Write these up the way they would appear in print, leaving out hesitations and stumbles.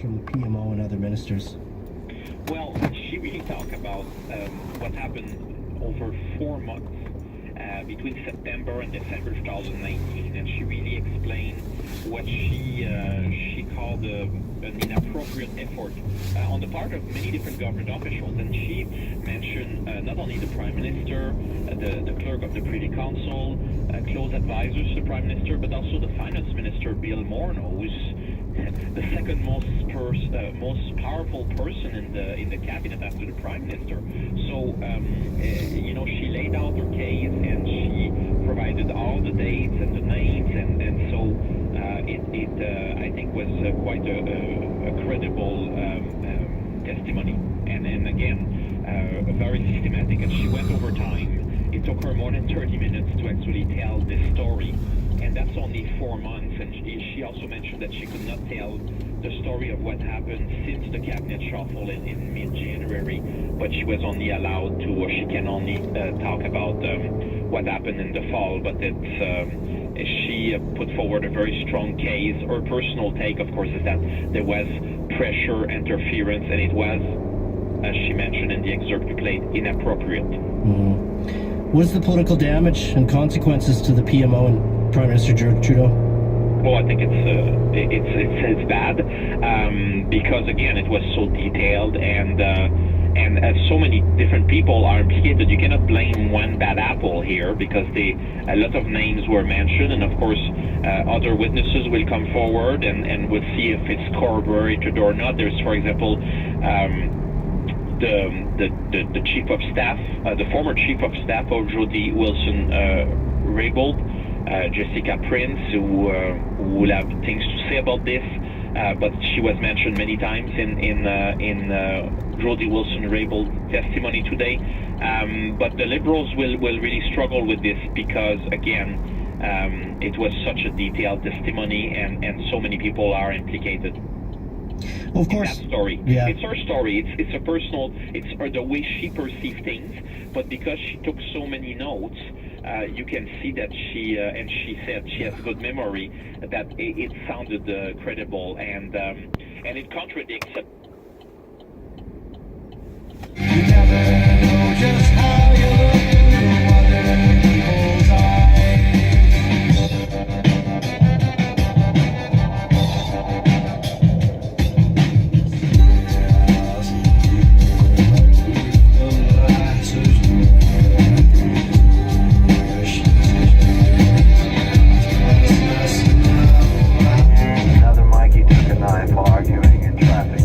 from the PMO and other ministers? Well, she really talked about what happened over 4 months between September and December 2019, and she really explained what she called an inappropriate effort on the part of many different government officials. And she mentioned not only the Prime Minister, the clerk of the Privy Council, close advisors to the Prime Minister, but also the Finance Minister, Bill Morneau, who's the second most powerful person in the cabinet after the Prime Minister. So she laid out her case, and she provided all the dates and the names, and so it I think was quite a credible testimony, and again very systematic, and she went over time. It took her more than 30 minutes to actually tell this story, and that's only 4 months. And she also mentioned that she could not tell the story of what happened since the cabinet shuffle in mid-January, but she was only allowed to, or she can only talk about what happened in the fall. But she put forward a very strong case. Her personal take, of course, is that there was pressure, interference, and it was, as she mentioned in the excerpt we played, inappropriate. Mm-hmm. What is the political damage and consequences to the PMO and Prime Minister Trudeau? Well, I think it's bad because again it was so detailed, and so many different people are implicated. You cannot blame one bad apple here, because a lot of names were mentioned, and of course other witnesses will come forward, and we'll see if it's corroborated or not. There's, for example, the chief of staff, the former chief of staff of Jody Wilson-Raybould, Jessica Prince, who will have things to say about this, but she was mentioned many times in Jody Wilson-Raybould testimony today. But the Liberals will really struggle with this, because again it was such a detailed testimony, and so many people are implicated. Well, of course, that story. Yeah. It's her story. It's a personal. It's the way she perceived things. But because she took so many notes, you can see that she and she said she has good memory. That it sounded credible, and it contradicts. You never know just how you look through other people's eyes. Another Mikey took a knife while arguing in traffic.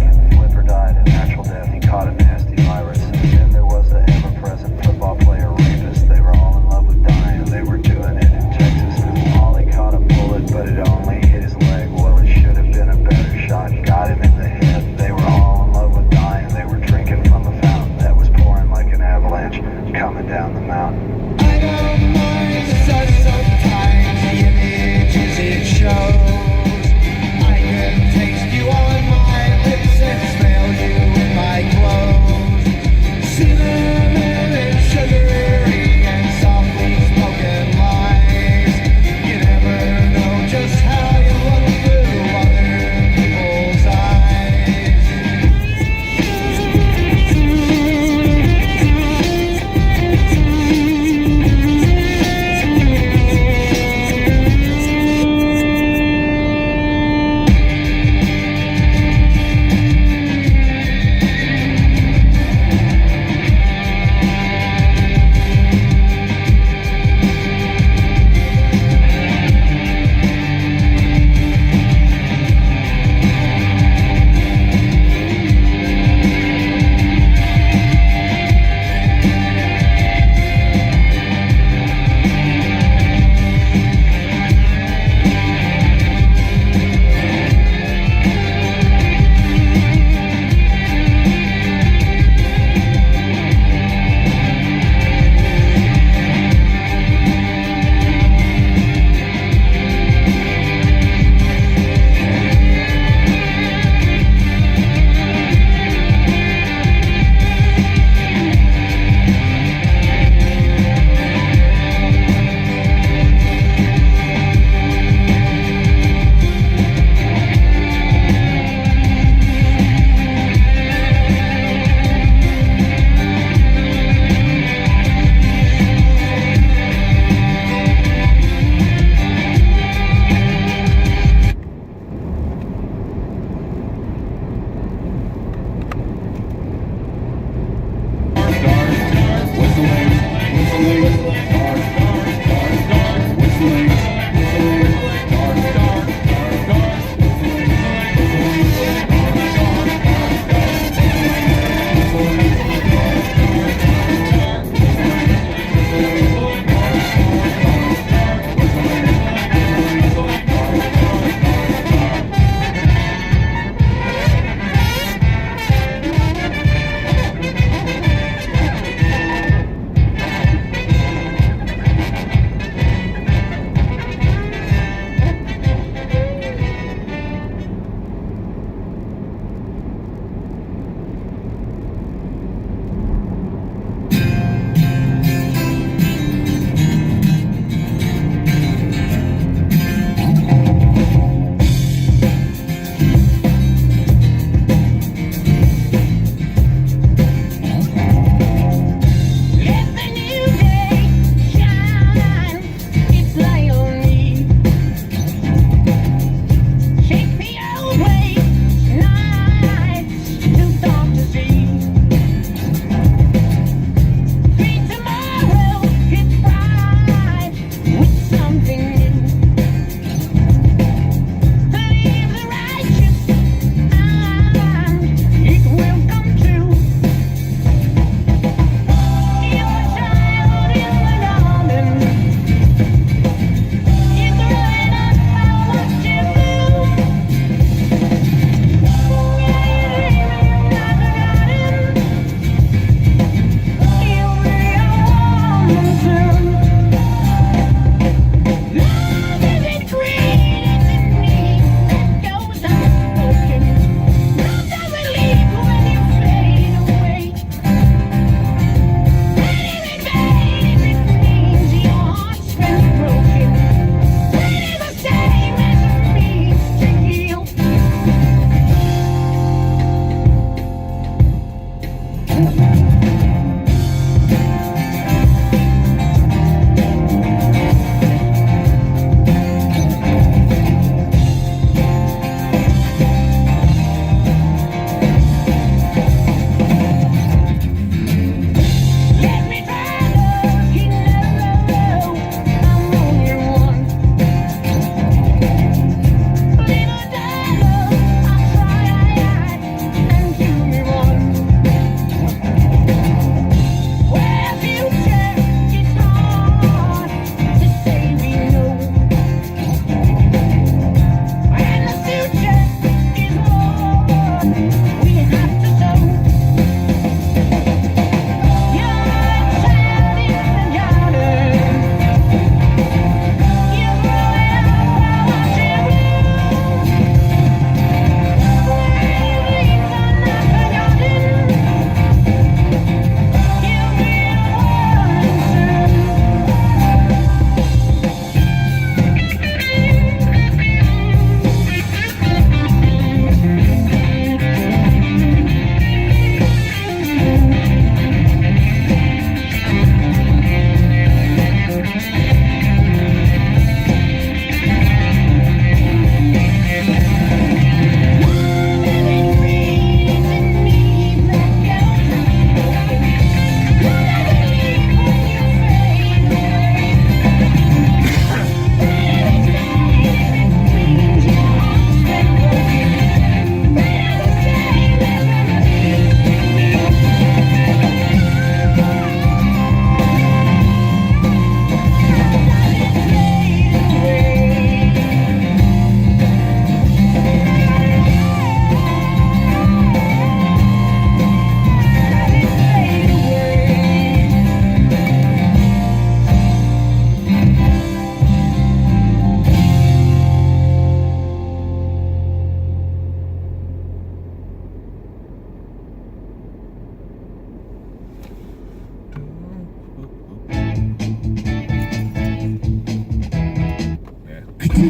Put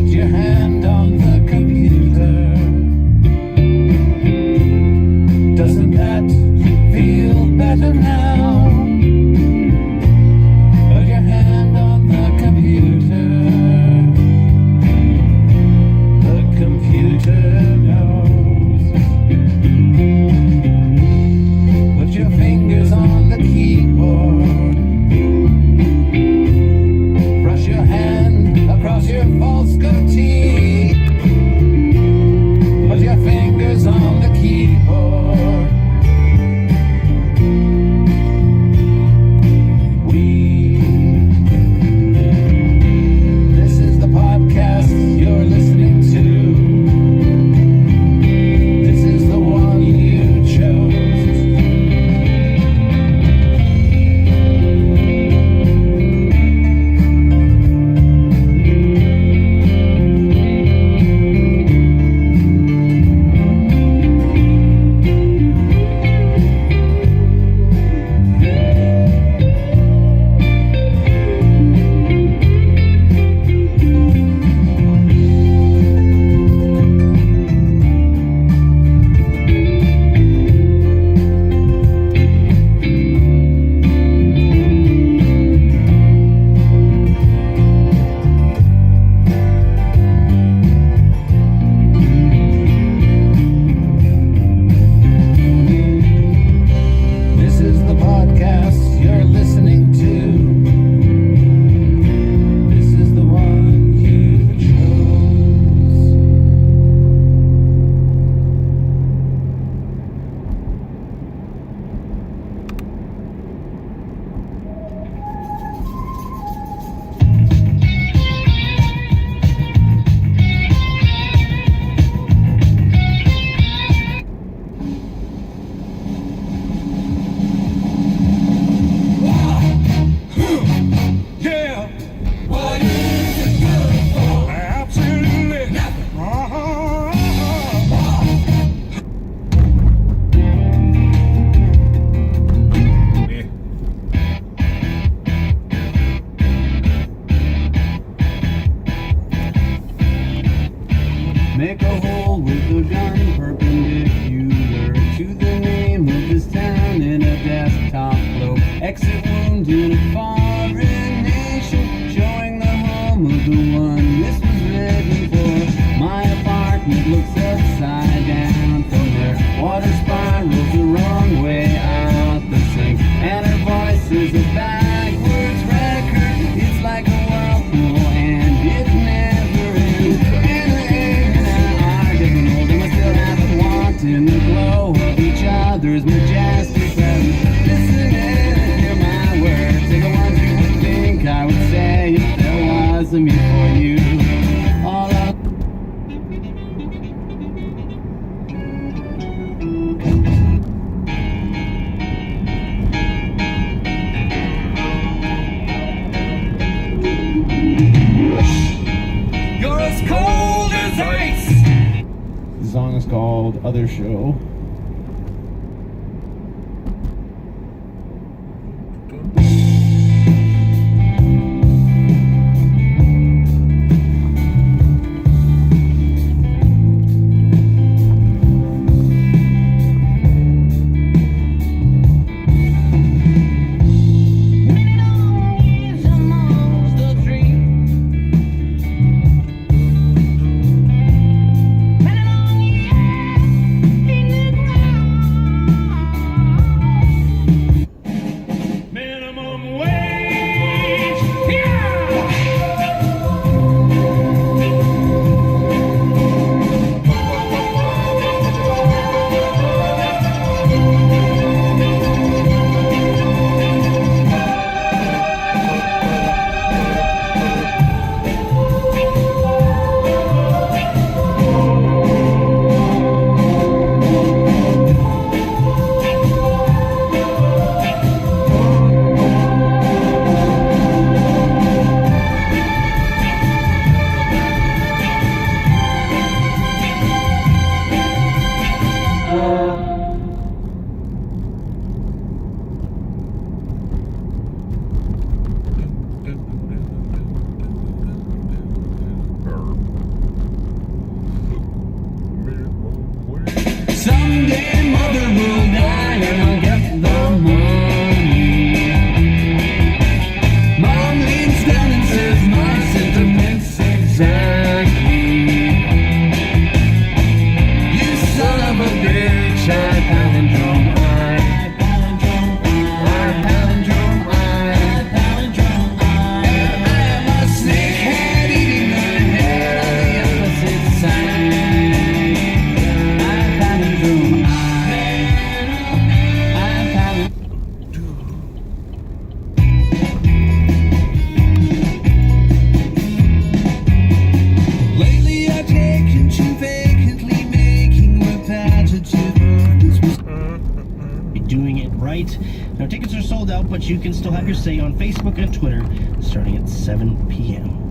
your hand on the computer. Doesn't that feel better now? Put your hand on the computer. The computer knows. Put your fingers on the keyboard. Brush your hand across your false goatee. Put your fingers on the keyboard. This is the podcast you're listening to. This is the one you chose. This is the podcast you're listening to. This is the one you chose. Yeah. What is it good for? Absolutely nothing. Make a hole with a gun perpendicular to the name of this town in a desktop globe. Exit wound in a foreign nation, showing the home of the one this was written for. My apartment looks upside down from there. Water spirals the wrong way out the sink, and her voice is a backwards record. It's like a whirlpool and it never ends. And I getting old and I still haven't walked in the glow of each other's majestic presence. Listen and hear my words, they're the ones you would think I would say if there was a me for you. All of You're as cold as ice. The song is called Other Show. Minimum sold out, but you can still have your say on Facebook and Twitter starting at 7 p.m.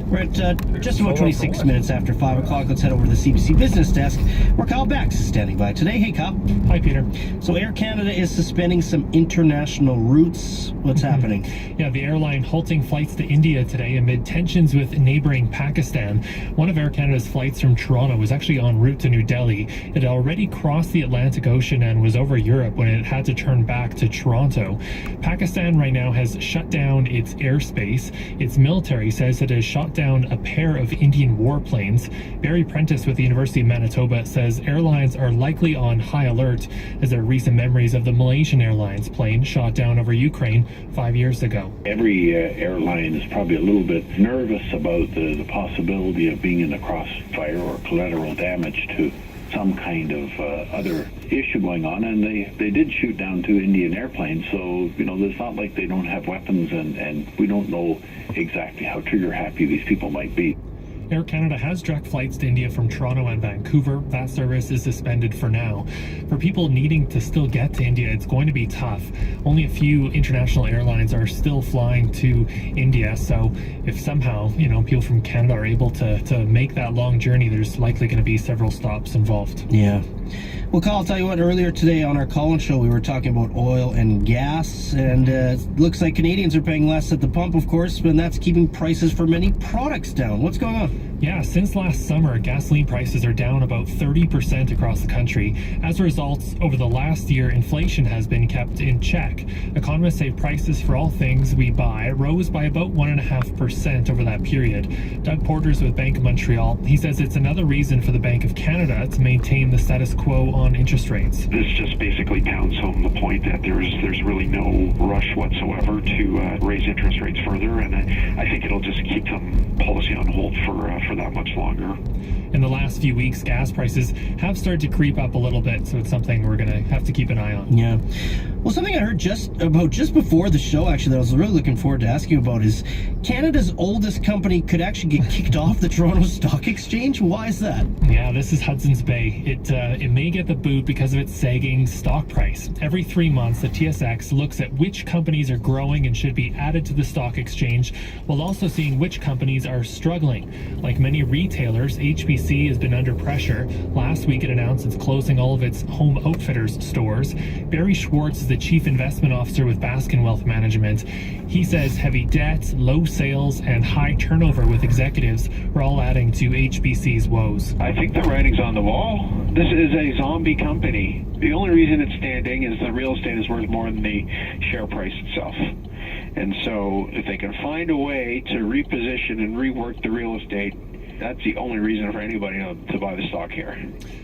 We're at just about 26 minutes after 5 o'clock. Let's head over to the CBC Business Desk, where Kyle Bax is standing by today. Hey, Kyle. Hi, Peter. So Air Canada is suspending some international routes. What's happening? Yeah, the airline halting flights to India today amid tensions with neighboring Pakistan. One of Air Canada's flights from Toronto was actually en route to New Delhi. It had already crossed the Atlantic Ocean and was over Europe when it had to turn back to Toronto. Pakistan right now has shut down its airspace. Its military says it has shot down a pair of Indian warplanes. Barry Prentice with the University of Manitoba says airlines are likely on high alert as there are recent memories of the Malaysian Airlines plane shot down over Ukraine 5 years ago. Every airline is probably a little bit nervous about the possibility of being in the crossfire or collateral damage to some kind of other issue going on, and they did shoot down 2 Indian airplanes, so it's not like they don't have weapons, and we don't know exactly how trigger happy these people might be. Air Canada has direct flights to India from Toronto and Vancouver. That service is suspended for now. For people needing to still get to India, it's going to be tough. Only a few international airlines are still flying to India, so if somehow, people from Canada are able to make that long journey, there's likely going to be several stops involved. Yeah. Well, Kyle, I'll tell you what, earlier today on our call-in show, we were talking about oil and gas, and it looks like Canadians are paying less at the pump, of course, and that's keeping prices for many products down. What's going on? Yeah, since last summer, gasoline prices are down about 30% across the country. As a result, over the last year, inflation has been kept in check. Economists say prices for all things we buy rose by about 1.5% over that period. Doug Porters with Bank of Montreal, he says it's another reason for the Bank of Canada to maintain the status quo on interest rates. This just basically pounds home the point that there's really no rush whatsoever to raise interest rates further, and I think it'll just keep some policy on hold for that much longer. In the last few weeks, gas prices have started to creep up a little bit, so it's something we're going to have to keep an eye on. Yeah. Well, something I heard just before the show, actually, that I was really looking forward to asking you about is Canada's oldest company could actually get kicked off the Toronto Stock Exchange. Why is that? Yeah, this is Hudson's Bay. It may get the boot because of its sagging stock price. Every 3 months, the TSX looks at which companies are growing and should be added to the stock exchange, while also seeing which companies are struggling. Like many retailers, HBC has been under pressure. Last week, it announced it's closing all of its Home Outfitters stores. Barry Schwartz is the Chief Investment Officer with Baskin Wealth Management. He says heavy debt, low sales, and high turnover with executives are all adding to HBC's woes. I think the writing's on the wall. This is a zombie company. The only reason it's standing is the real estate is worth more than the share price itself. And so if they can find a way to reposition and rework the real estate, that's the only reason for anybody to buy the stock here.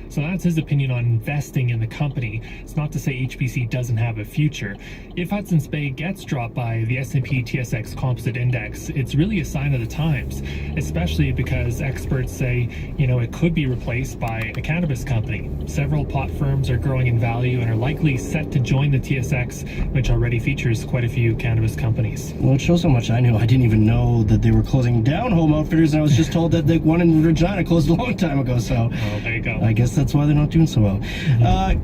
So that's his opinion on investing in the company. It's not to say HBC doesn't have a future. If Hudson's Bay gets dropped by the S&P TSX Composite Index, it's really a sign of the times, especially because experts say, it could be replaced by a cannabis company. Several pot firms are growing in value and are likely set to join the TSX, which already features quite a few cannabis companies. Well, it shows how much I knew. I didn't even know that they were closing down Home Outfitters, and I was just told that the one in Regina closed a long time ago, so there you go. I guess that's why they're not doing so well.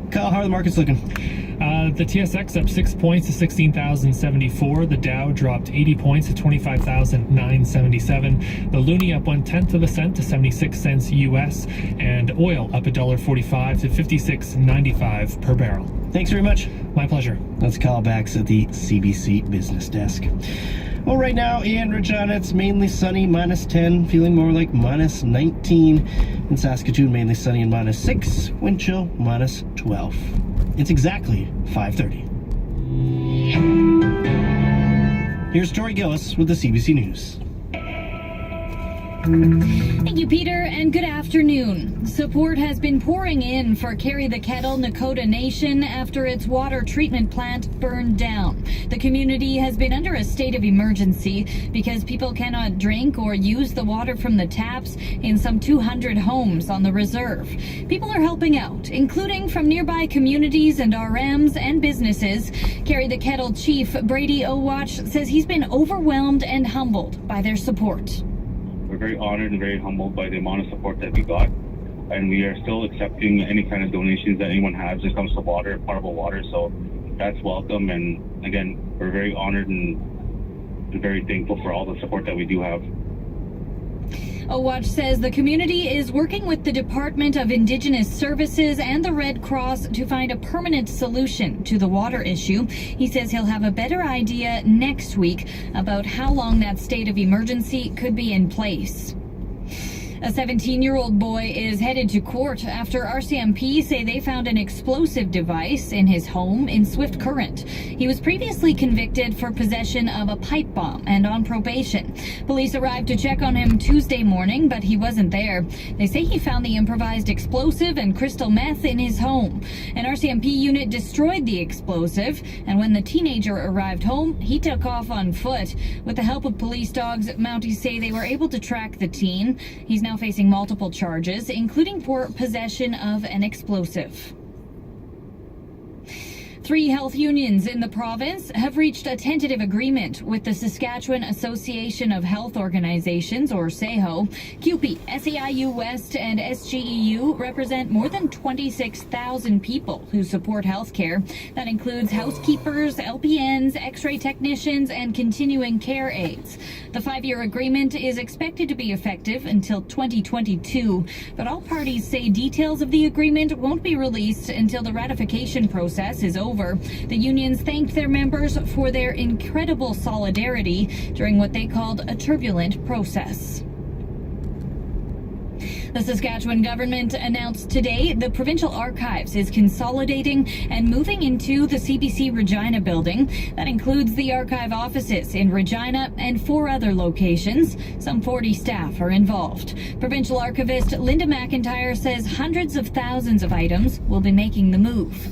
Kyle, how are the markets looking? The TSX up 6 points to 16,074. The Dow dropped 80 points to 25,977. The Loonie up 1/10 cent to 76 cents US, and oil up $1.45 to 56.95 per barrel. Thanks very much. My pleasure. That's Kyle Bax at the CBC Business Desk. Well, right now in Regina, it's mainly sunny, -10, feeling more like -19. In Saskatoon, mainly sunny and -6, wind chill -12. It's exactly 5:30. Here's Tori Gillis with the CBC News. Thank you, Peter, and good afternoon. Support has been pouring in for Carry the Kettle Nakota Nation after its water treatment plant burned down. The community has been under a state of emergency because people cannot drink or use the water from the taps in some 200 homes on the reserve. People are helping out, including from nearby communities and RMs and businesses. Carry the Kettle Chief Brady Owatch says he's been overwhelmed and humbled by their support. We're very honored and very humbled by the amount of support that we got, and we are still accepting any kind of donations that anyone has when it comes to water, potable water. So that's welcome. And again, we're very honored and very thankful for all the support that we do have. OWatch says the community is working with the Department of Indigenous Services and the Red Cross to find a permanent solution to the water issue. He says he'll have a better idea next week about how long that state of emergency could be in place. A 17-year-old boy is headed to court after RCMP say they found an explosive device in his home in Swift Current. He was previously convicted for possession of a pipe bomb and on probation. Police arrived to check on him Tuesday morning, but he wasn't there. They say he found the improvised explosive and crystal meth in his home. An RCMP unit destroyed the explosive, and when the teenager arrived home, he took off on foot. With the help of police dogs, Mounties say they were able to track the teen. He's now facing multiple charges, including for possession of an explosive. 3 health unions in the province have reached a tentative agreement with the Saskatchewan Association of Health Organizations, or SAHO. CUPE, SEIU West, and SGEU represent more than 26,000 people who support healthcare. That includes housekeepers, LPNs, X-ray technicians, and continuing care aides. The 5-year agreement is expected to be effective until 2022, but all parties say details of the agreement won't be released until the ratification process is over. The unions thanked their members for their incredible solidarity during what they called a turbulent process. The Saskatchewan government announced today the Provincial Archives is consolidating and moving into the CBC Regina building. That includes the archive offices in Regina and 4 other locations. Some 40 staff are involved. Provincial archivist Linda McIntyre says hundreds of thousands of items will be making the move.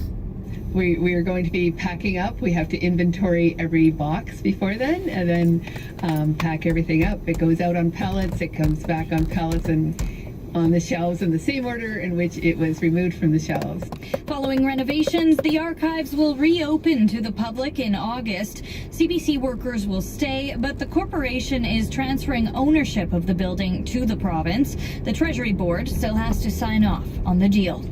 We are going to be packing up. We have to inventory every box before then, and then pack everything up. It goes out on pallets, it comes back on pallets and on the shelves in the same order in which it was removed from the shelves. Following renovations, the archives will reopen to the public in August. CBC workers will stay, but the corporation is transferring ownership of the building to the province. The Treasury Board still has to sign off on the deal.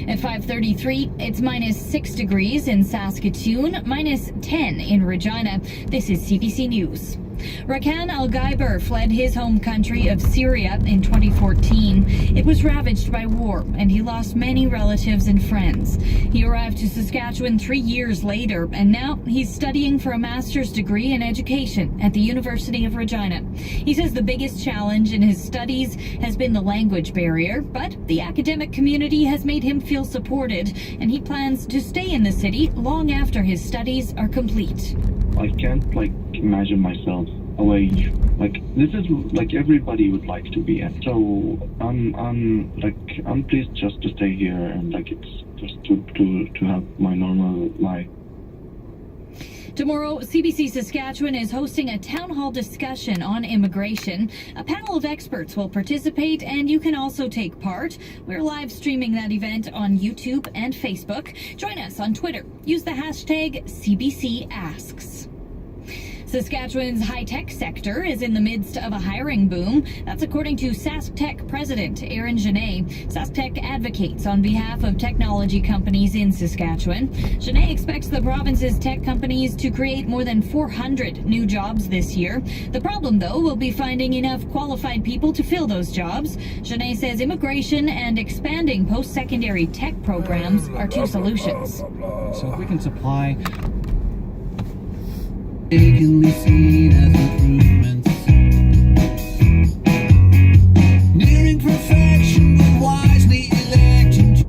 At 5:33, it's -6 degrees in Saskatoon, -10 in Regina. This is CBC News. Rakan Al-Gaiber fled his home country of Syria in 2014. It was ravaged by war, and he lost many relatives and friends. He arrived to Saskatchewan 3 years later, and now he's studying for a master's degree in education at the University of Regina. He says the biggest challenge in his studies has been the language barrier, but the academic community has made him feel supported, and he plans to stay in the city long after his studies are complete. I can't imagine myself away. This is everybody would like to be at. So I'm pleased just to stay here and it's just to have my normal life. Tomorrow, CBC Saskatchewan is hosting a town hall discussion on immigration. A panel of experts will participate, and you can also take part. We're live streaming that event on YouTube and Facebook. Join us on Twitter. Use the hashtag CBCAsks. Saskatchewan's high-tech sector is in the midst of a hiring boom. That's according to SaskTech President Aaron Genet. SaskTech advocates on behalf of technology companies in Saskatchewan. Genet expects the province's tech companies to create more than 400 new jobs this year. The problem, though, will be finding enough qualified people to fill those jobs. Genet says immigration and expanding post-secondary tech programs are 2 solutions. So if we can supply can be seen as improvements. Nearing perfection, but wisely electing.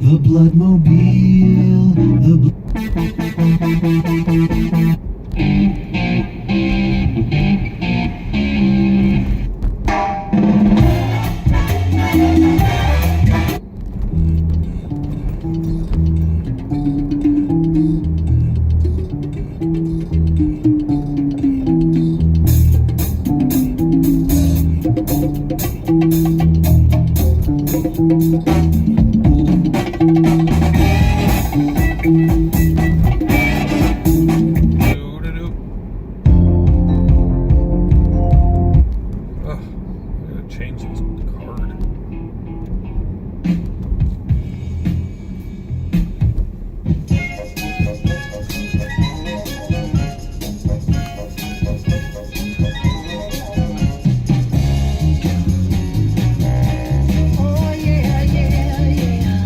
The Bloodmobile, the Change this card. Oh yeah, yeah, yeah.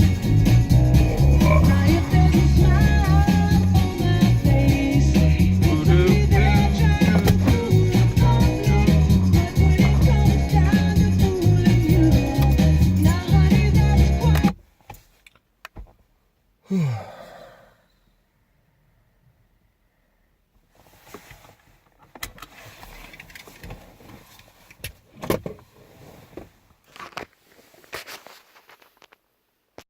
Now if there's a smile on my face, it's a me that I try to fool. But when it comes down to fooling you, now honey, that's quite.